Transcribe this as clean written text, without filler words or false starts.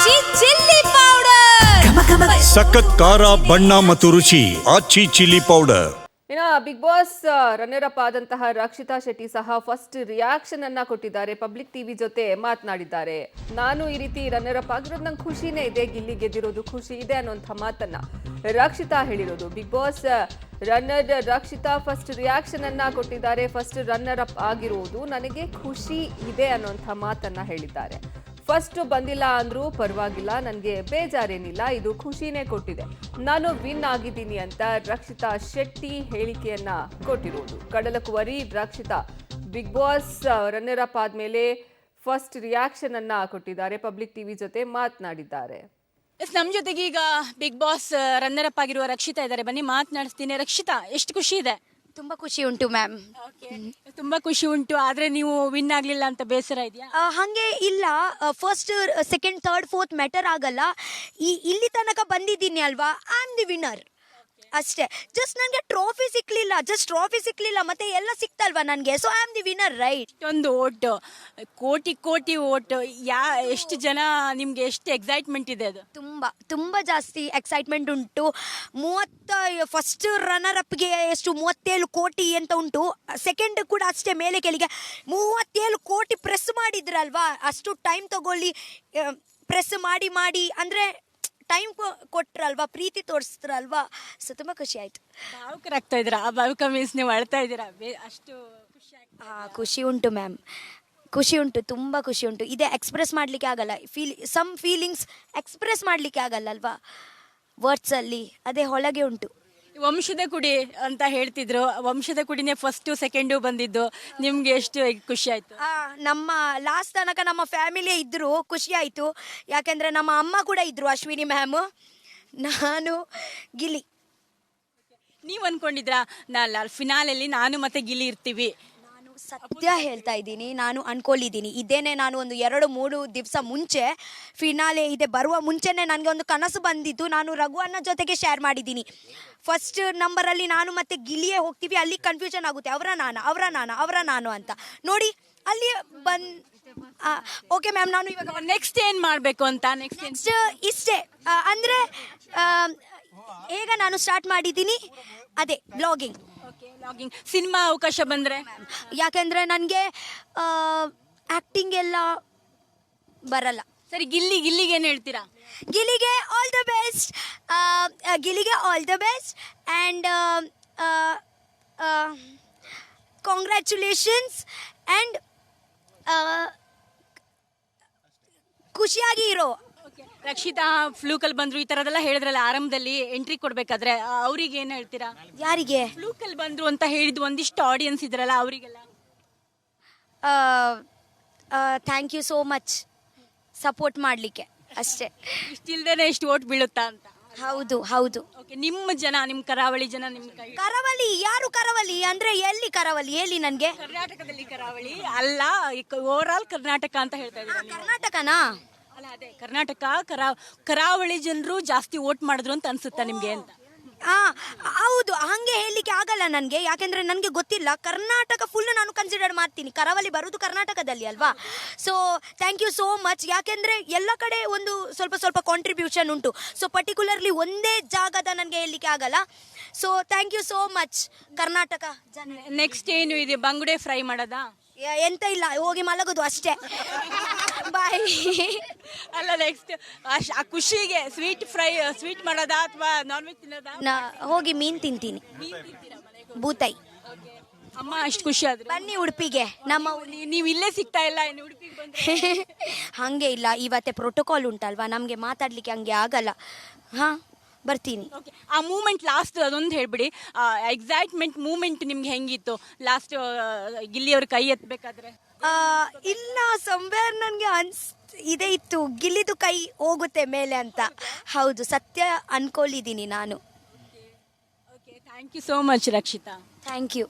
ಆಚಿ chilli powder. ಸಖತ್ ಖಾರ ಬಣ್ಣ ಮತ್ತು ರುಚಿ ಆಚಿ ಚಿಲ್ಲಿ ಪೌಡರ್. ಇನ್ನು ಬಿಗ್ ಬಾಸ್ ರನ್ನರ್ ಅಪ್ ಆದಂತಹ ರಕ್ಷಿತಾ ಶೆಟ್ಟಿ ಸಹ ಫಸ್ಟ್ ರಿಯಾಕ್ಷನ್ ಅನ್ನ ಕೊಟ್ಟಿದ್ದಾರೆ. ಪಬ್ಲಿಕ್ ಟಿವಿ ಜೊತೆ ಮಾತನಾಡಿದ್ದಾರೆ. ನಾನು ಈ ರೀತಿ ರನ್ನರ್ ಅಪ್ ಆಗಿರೋದು ನಂಗೆ ಖುಷಿನೇ ಇದೆ, ಗಿಲ್ಲಿ ಗೆದ್ದಿರೋದು ಖುಷಿ ಇದೆ ಅನ್ನೋಂಥ ಮಾತನ್ನ ರಕ್ಷಿತಾ ಹೇಳಿರೋದು. Bigg Boss runner Rakshita first reaction ಅನ್ನ ಕೊಟ್ಟಿದ್ದಾರೆ. ಫಸ್ಟ್ ರನ್ನರ್ ಅಪ್ ಆಗಿರೋದು ನನಗೆ ಖುಷಿ ಇದೆ ಅನ್ನೋಂಥ ಮಾತನ್ನ ಹೇಳಿದ್ದಾರೆ. ಫಸ್ಟ್ ಬಂದಿಲ್ಲ ಅಂದ್ರೂ ಪರವಾಗಿಲ್ಲ, ನನಗೆ ಬೇಜಾರೇನಿಲ್ಲ, ಇದು ಖುಷಿನೇ ಕೊಟ್ಟಿದೆ, ನಾನು ವಿನ್ ಆಗಿದ್ದೀನಿ ಅಂತ ರಕ್ಷಿತಾ ಶೆಟ್ಟಿ ಹೇಳಿಕೆಯನ್ನ ಕೊಟ್ಟಿರೋದು. ಕಡಲಕುವರಿ Rakshita Bigg Boss runner up ಆದ್ಮೇಲೆ ಫಸ್ಟ್ ರಿಯಾಕ್ಷನ್ ಅನ್ನ ಕೊಟ್ಟಿದ್ದಾರೆ. ಪಬ್ಲಿಕ್ ಟಿವಿ ಜೊತೆ ಮಾತನಾಡಿದ್ದಾರೆ. ನಮ್ಮ ಜೊತೆಗೆ ಈಗ ಬಿಗ್ ಬಾಸ್ ರನ್ನರ್ ಅಪ್ ಆಗಿರುವ ರಕ್ಷಿತಾ ಇದ್ದಾರೆ. ಬನ್ನಿ ಮಾತನಾಡಿಸ್ತೀನಿ. ರಕ್ಷಿತಾ, ಎಷ್ಟು ಖುಷಿ ಇದೆ? ತುಂಬ ಖುಷಿ ಉಂಟು ಮ್ಯಾಮ್. ತುಂಬಾ ಖುಷಿ ಉಂಟು. ಆದ್ರೆ ನೀವು ವಿನ್ ಆಗ್ಲಿಲ್ಲ ಅಂತ ಬೇಸರ ಇದೆಯಾ? ಹಾಗೆ ಇಲ್ಲ, first second third fourth matter ಆಗಲ್ಲ. ಇಲ್ಲಿ ತನಕ ಬಂದಿದ್ದೀನಿ ಅಲ್ವಾ, ಐ ಆಮ್ ದಿ ವಿನ್ನರ್ ಅಷ್ಟೇ. ಜಸ್ಟ್ ನನಗೆ ಟ್ರೋಫಿ ಸಿಕ್ಲಿಲ್ಲ, ಮತ್ತೆ ಎಲ್ಲ ಸಿಕ್ತಲ್ವಾ ನನಗೆ, so I am the winner, right. ಇಷ್ಟೊಂದು ಓಟ್, ಕೋಟಿ ಓಟ್, ಎಷ್ಟು ಜನ, ನಿಮ್ಗೆ ಎಷ್ಟು ಎಕ್ಸೈಟ್ಮೆಂಟ್ ಇದೆ? ಅದು ತುಂಬ ಜಾಸ್ತಿ ಎಕ್ಸೈಟ್ಮೆಂಟ್ ಉಂಟು. ಫಸ್ಟ್ ರನ್ನರ್ ಅಪ್ಗೆ ಎಷ್ಟು 37 ಕೋಟಿ ಅಂತ ಉಂಟು. ಸೆಕೆಂಡ್ ಕೂಡ ಅಷ್ಟೇ, ಮೇಲೆ ಕೆಳಗೆ 37 ಕೋಟಿ ಪ್ರೆಸ್ ಮಾಡಿದ್ರಲ್ವಾ. ಅಷ್ಟು ಟೈಮ್ ತಗೊಳ್ಳಿ ಪ್ರೆಸ್ ಮಾಡಿ ಅಂದರೆ ಟೈಮ್ ಕೊಟ್ರಲ್ವಾ, ಪ್ರೀತಿ ತೋರಿಸ್ತಾರಲ್ವಾ, ಸೊ ತುಂಬ ಖುಷಿ ಆಯಿತು. ಭಾವುಕರಾಗ್ತಾ ಇದ್ದೀರಾ? ಆ ಭಾವುಕ ಮೀನ್ಸ್ ನೀವು ಅಳ್ತಾ ಇದ್ದೀರಾ? ಅಷ್ಟು ಖುಷಿ ಉಂಟು ಮ್ಯಾಮ್, ಖುಷಿ ಉಂಟು, ತುಂಬ ಖುಷಿ ಉಂಟು. ಇದೇ ಎಕ್ಸ್ಪ್ರೆಸ್ ಮಾಡಲಿಕ್ಕೆ ಆಗಲ್ಲ. ಸಮ್ ಫೀಲಿಂಗ್ಸ್ ಎಕ್ಸ್ಪ್ರೆಸ್ ಮಾಡಲಿಕ್ಕೆ ಆಗಲ್ಲ ಅಲ್ವಾ ವರ್ಡ್ಸಲ್ಲಿ, ಅದೇ ಒಳಗೆ ಉಂಟು. ವಂಶದ ಕುಡಿ ಅಂತ ಹೇಳ್ತಿದ್ರು. ವಂಶದ ಕುಡಿನೇ ಫಸ್ಟು ಸೆಕೆಂಡು ಬಂದಿದ್ದು. ನಿಮ್ಗೆ ಎಷ್ಟು ಖುಷಿ ಆಯ್ತು? ನಮ್ಮ ಲಾಸ್ಟ್ ತನಕ ನಮ್ಮ ಫ್ಯಾಮಿಲಿಯೇ ಇದ್ದರು, ಖುಷಿ ಆಯಿತು. ಯಾಕೆಂದರೆ ನಮ್ಮ ಅಮ್ಮ ಕೂಡ ಇದ್ದರು, ಅಶ್ವಿನಿ ಮ್ಯಾಮ್, ನಾನು, ಗಿಲ್ಲಿ. ನೀವು ಅಂದ್ಕೊಂಡಿದ್ರಾ ಫಿನಾಲಲ್ಲಿ ನಾನು ಮತ್ತೆ ಗಿಲ್ಲಿ ಇರ್ತೀವಿ? ಸತ್ಯ ಹೇಳ್ತಾ ಇದ್ದೀನಿ, ನಾನು ಅನ್ಕೊಂಡಿದ್ದೀನಿ. ಇದೇನೆ ನಾನು ಒಂದು 2-3 ದಿವಸ ಮುಂಚೆ, ಫಿನಾಲೆ ಇದೆ ಬರುವ ಮುಂಚೆನೇ ನನಗೆ ಒಂದು ಕನಸು ಬಂದಿದ್ದು. ನಾನು ರಘುವನ್ನ ಜೊತೆಗೆ ಶೇರ್ ಮಾಡಿದ್ದೀನಿ. ಫಸ್ಟ್ ನಂಬರಲ್ಲಿ ನಾನು ಮತ್ತೆ ಗಿಲಿಯೇ ಹೋಗ್ತೀವಿ, ಅಲ್ಲಿ ಕನ್ಫ್ಯೂಷನ್ ಆಗುತ್ತೆ, ಅವರ ನಾನು ಅಂತ. ನೋಡಿ ಅಲ್ಲಿ ಓಕೆ ಮ್ಯಾಮ್, ನಾನು ಇವಾಗ ನೆಕ್ಸ್ಟ್ ಏನು ಮಾಡಬೇಕು ಅಂತ? ನೆಕ್ಸ್ಟ್ ಇಷ್ಟೇ, ಅಂದರೆ ಈಗ ನಾನು ಸ್ಟಾರ್ಟ್ ಮಾಡಿದ್ದೀನಿ, ಅದೇ ಬ್ಲಾಗಿಂಗ್. ಸಿನಿಮಾ ಅವಕಾಶ ಬಂದರೆ? ಯಾಕೆಂದರೆ ನನಗೆ ಆ್ಯಕ್ಟಿಂಗ್ ಎಲ್ಲ ಬರಲ್ಲ. ಸರಿ, ಗಿಲ್ಲಿಗೆ ಏನು ಹೇಳ್ತೀರಾ? ಗಿಲ್ಲಿಗೆ all the best, and congratulations, and ಖುಷಿಯಾಗಿ ಇರೋ. ರಕ್ಷಿತಾ ಫ್ಲೂಕಲ್ ಬಂದ್ರು, ಈ ಥರದೆಲ್ಲ ಹೇಳಿದ್ರಲ್ಲ ಆರಂಭದಲ್ಲಿ ಎಂಟ್ರಿ ಕೊಡಬೇಕಾದ್ರೆ, ಅವ್ರಿಗೆ ಏನು ಹೇಳ್ತೀರಾ? ಯಾರಿಗೆ ಫ್ಲೂಕಲ್ ಬಂದ್ರು ಅಂತ ಹೇಳಿದ್ದು ಒಂದಿಷ್ಟು ಆಡಿಯನ್ಸ್ ಇದ್ರಲ್ಲ ಅವರಿಗೆಲ್ಲ? Thank you so much support ಮಾಡಲಿಕ್ಕೆ, ಅಷ್ಟೇ. ಇಷ್ಟಿಲ್ದೇನೆ ಎಷ್ಟು ಓಟ್ ಬೀಳುತ್ತಾ ಅಂತ? ಹೌದು. ಓಕೆ, ನಿಮ್ಮ ಜನ, ನಿಮ್ಮ ಕರಾವಳಿ ಜನ, ನಿಮ್ಮ ಕರಾವಳಿ ಯಾರು? ಕರಾವಳಿ ಅಂದರೆ ಎಲ್ಲಿ ಕರಾವಳಿ ಹೇಳಿ ನನಗೆ? ಕರ್ನಾಟಕದಲ್ಲಿ ಕರಾವಳಿ ಅಲ್ಲ, ಓವರ್ ಆಲ್ ಕರ್ನಾಟಕ ಅಂತ ಹೇಳ್ತಾ ಇದ್ದಾರೆ. ಕರ್ನಾಟಕನಾ? ಅಲ್ಲ, ಅದೇ ಕರ್ನಾಟಕ ಕರಾವಳಿ ಜನರು ಜಾಸ್ತಿ ವೋಟ್ ಮಾಡಿದ್ರು ಅಂತ ಅನ್ಸುತ್ತಾ ನಿಮಗೆ ಅಂತ? ಹೌದು, ಹಾಗೆ ಹೇಳಲಿಕ್ಕೆ ಆಗಲ್ಲ ನನಗೆ. ಯಾಕೆಂದರೆ ನನಗೆ ಗೊತ್ತಿಲ್ಲ. ಕರ್ನಾಟಕ ಫುಲ್ ನಾನು ಕನ್ಸಿಡರ್ ಮಾಡ್ತೀನಿ. ಕರಾವಳಿ ಬರೋದು ಕರ್ನಾಟಕದಲ್ಲಿ ಅಲ್ವಾ. So thank you so much. ಯಾಕೆಂದರೆ ಎಲ್ಲ ಕಡೆ ಒಂದು ಸ್ವಲ್ಪ ಕಾಂಟ್ರಿಬ್ಯೂಷನ್ ಉಂಟು. ಸೊ ಪರ್ಟಿಕ್ಯುಲರ್ಲಿ ಒಂದೇ ಜಾಗದ ನನಗೆ ಹೇಳಲಿಕ್ಕೆ ಆಗಲ್ಲ. So thank you so much Karnataka ಜನ. ನೆಕ್ಸ್ಟ್ ಏನು ಇದೆ? ಬಂಗುಡೆ ಫ್ರೈ ಮಾಡೋದಾ? ಎಂತ ಇಲ್ಲ, ಹೋಗಿ ಮಲಗೋದು ಅಷ್ಟೇ. ಬಾಯ್. ಅಲ್ಲ, ನೆಕ್ಸ್ಟ್ ಆ ಖುಷಿಗೆ ಸ್ವೀಟ್ ಮಾಡೋದಾ ಅಥವಾ ನಾನ್ ವೆಜ್ ತಿನ್ನೋದಾ? ಹೋಗಿ ಮೀನು ತಿಂತೀನಿ, ಬೂತಾಯಿ. ಅಮ್ಮ ಅಷ್ಟು ಖುಷಿ ಆದ್ರೆ ಬನ್ನಿ ಉಡುಪಿಗೆ. ನೀವು ಇಲ್ಲೇ ಸಿಗ್ತಾ ಇಲ್ಲ, ಇನ್ನು ಉಡುಪಿಗೆ ಬಂದ್ರೆ? ಹಾಗೆ ಇಲ್ಲ, ಇವತ್ತೇ ಪ್ರೋಟೋಕಾಲ್ ಉಂಟಲ್ವಾ, ನಮಗೆ ಮಾತಾಡ್ಲಿಕ್ಕೆ ಹಂಗೆ ಆಗಲ್ಲ. ಬರ್ತೀನಿ. ಆ ಮೂಮೆಂಟ್ ಲಾಸ್ಟ್ ಅದೊಂದು ಹೇಳ್ಬಿಡಿ. ಎಕ್ಸೈಟ್ಮೆಂಟ್ ಮೂಮೆಂಟ್ ನಿಮ್ಗೆ ಹೆಂಗಿತ್ತು ಲಾಸ್ಟ್ ಗಿಲ್ಲಿಯವ್ರ ಕೈ ಎತ್ತಬೇಕಾದ್ರೆ? ಇಲ್ಲ, ಸಂವೇರ್ ನನಗೆ ಇದೇ ಇತ್ತು, ಗಿಲ್ಲಿದು ಕೈ ಹೋಗುತ್ತೆ ಮೇಲೆ ಅಂತ. ಹೌದು, ಸತ್ಯ ಅನ್ಕೊಳ್ಳಿದ್ದೀನಿ ನಾನು. Okay, thank you so much Rakshita. Thank you.